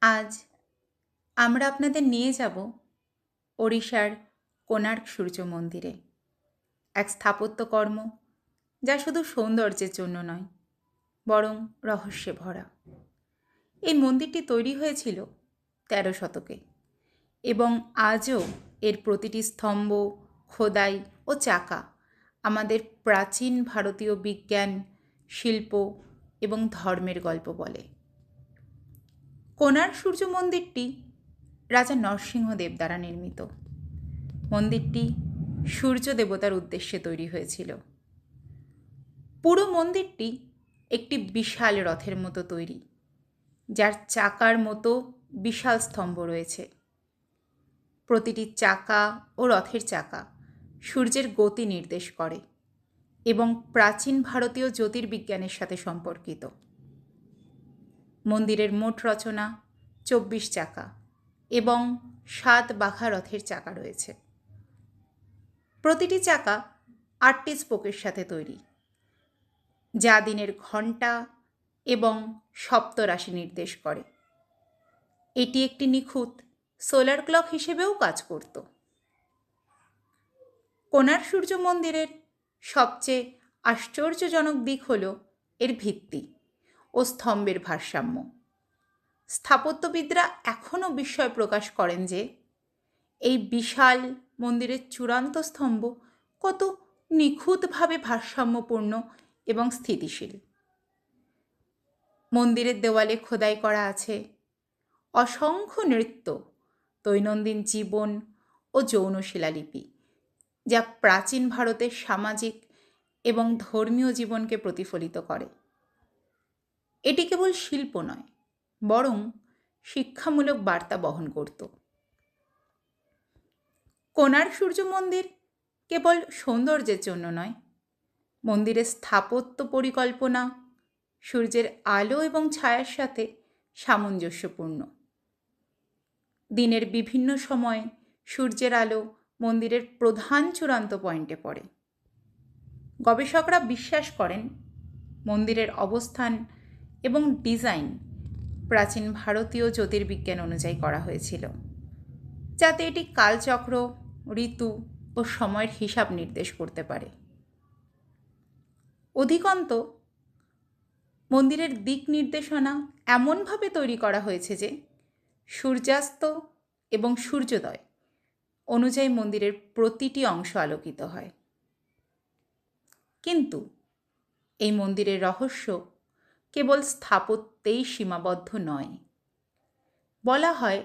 আজ আমরা আপনাদের নিয়ে যাব ওড়িশার কোণার্ক সূর্য মন্দিরে, এক স্থাপত্যকর্ম যা শুধু সৌন্দর্যের জন্য নয়, বরং রহস্যে ভরা। এই মন্দিরটি তৈরি হয়েছিল ১৩ শতকে এবং আজও এর প্রতিটি স্তম্ভ, খোদাই ও চাকা আমাদের প্রাচীন ভারতীয় বিজ্ঞান, শিল্প এবং ধর্মের গল্প বলে। কোণার্ক সূর্য মন্দিরটি রাজা নরসিংহদেব দ্বারা নির্মিত। মন্দিরটি সূর্য দেবতার উদ্দেশ্যে তৈরি হয়েছিল। পুরো মন্দিরটি একটি বিশাল রথের মতো তৈরি, যার চাকার মতো বিশাল স্তম্ভ রয়েছে। প্রতিটি চাকা ও রথের চাকা সূর্যের গতি নির্দেশ করে এবং প্রাচীন ভারতীয় জ্যোতির্বিজ্ঞানের সাথে সম্পর্কিত। মন্দিরের মোট রচনা ২৪ চাকা এবং ৭ বাঘা রথের চাকা রয়েছে। প্রতিটি চাকা ৮টি স্পোকের সাথে তৈরি, যা দিনের ঘণ্টা এবং সপ্তরাশি নির্দেশ করে। এটি একটি নিখুঁত সোলার ক্লক হিসেবেও কাজ করত। কোণার্ক সূর্য মন্দিরের সবচেয়ে আশ্চর্যজনক দিক হল এর ভিত্তি ও স্তম্ভের ভারসাম্য। স্থাপত্যবিদরা এখনও বিস্ময় প্রকাশ করেন যে এই বিশাল মন্দিরের চূড়ান্ত স্তম্ভ কত নিখুঁতভাবে ভারসাম্যপূর্ণ এবং স্থিতিশীল। মন্দিরের দেওয়ালে খোদাই করা আছে অসংখ্য নৃত্য, দৈনন্দিন জীবন ও যৌন শিলালিপি, যা প্রাচীন ভারতের সামাজিক এবং ধর্মীয় জীবনকে প্রতিফলিত করে। এটি কেবল শিল্প নয়, বরং শিক্ষামূলক বার্তা বহন করত। কোণার্ক সূর্য মন্দির কেবল সৌন্দর্যের জন্য নয়, মন্দিরের স্থাপত্য পরিকল্পনা সূর্যের আলো এবং ছায়ার সাথে সামঞ্জস্যপূর্ণ। দিনের বিভিন্ন সময়ে সূর্যের আলো মন্দিরের প্রধান চূড়ান্ত পয়েন্টে পড়ে। গবেষকরা বিশ্বাস করেন মন্দিরের অবস্থান এবং ডিজাইন প্রাচীন ভারতীয় জ্যোতির্বিজ্ঞান অনুযায়ী করা হয়েছিল, যাতে এটি কালচক্র, ঋতু ও সময়ের হিসাব নির্দেশ করতে পারে। অধিকন্ত মন্দিরের দিক নির্দেশনা এমনভাবে তৈরি করা হয়েছে যে সূর্যাস্ত এবং সূর্যোদয় অনুযায়ী মন্দিরের প্রতিটি অংশ আলোকিত হয়। কিন্তু এই মন্দিরের রহস্য কেবল স্থাপত্যেই সীমাবদ্ধ নয়। বলা হয়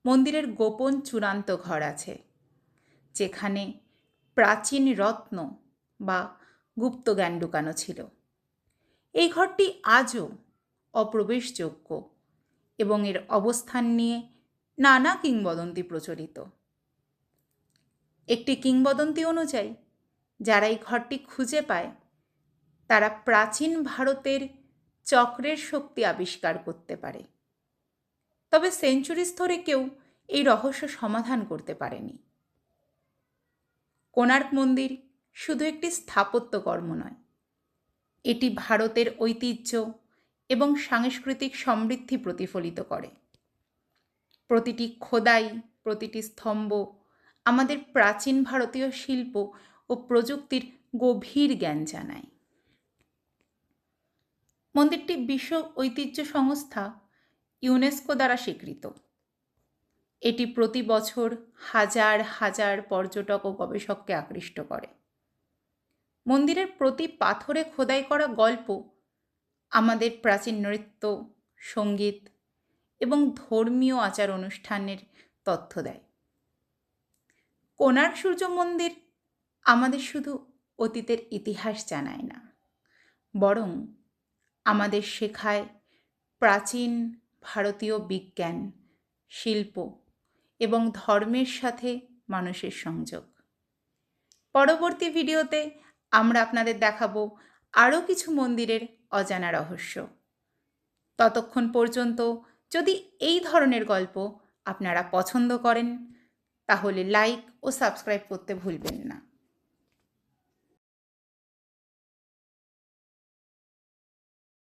মন্দিরের গোপন চূড়ান্ত ঘর আছে, যেখানে প্রাচীন রত্ন বা গুপ্তজ্ঞান লুকানো ছিল। এই ঘরটি আজও অপ্রবেশযোগ্য এবং এর অবস্থান নিয়ে নানা কিংবদন্তি প্রচলিত। একটি কিংবদন্তি অনুযায়ী যারা এই ঘরটি খুঁজে পায় তারা প্রাচীন ভারতের চক্রের শক্তি আবিষ্কার করতে পারে। তবে সেঞ্চুরিজ ধরে কেউ এই রহস্য সমাধান করতে পারেনি। কোণার্ক মন্দির শুধু একটি স্থাপত্যকর্ম নয়, এটি ভারতের ঐতিহ্য এবং সাংস্কৃতিক সমৃদ্ধি প্রতিফলিত করে। প্রতিটি খোদাই, প্রতিটি স্তম্ভ আমাদের প্রাচীন ভারতীয় শিল্প ও প্রযুক্তির গভীর জ্ঞান জানায়। মন্দিরটি বিশ্ব ঐতিহ্য সংস্থা ইউনেস্কো দ্বারা স্বীকৃত। এটি প্রতি বছর হাজার হাজার পর্যটক ও গবেষককে আকৃষ্ট করে। মন্দিরের প্রতি পাথরে খোদাই করা গল্প আমাদের প্রাচীন নৃত্য, সঙ্গীত এবং ধর্মীয় আচার অনুষ্ঠানের তথ্য দেয়। কোণার্ক সূর্য মন্দির আমাদের শুধু অতীতের ইতিহাস জানায় না, বরং আমাদের শেখায় প্রাচীন ভারতীয় বিজ্ঞান, শিল্প এবং ধর্মের সাথে মানুষের সংযোগ। পরবর্তী ভিডিওতে আমরা আপনাদের দেখাবো আরও কিছু মন্দিরের অজানা রহস্য। ততক্ষণ পর্যন্ত যদি এই ধরনের গল্প আপনারা পছন্দ করেন, তাহলে লাইক ও সাবস্ক্রাইব করতে ভুলবেন না।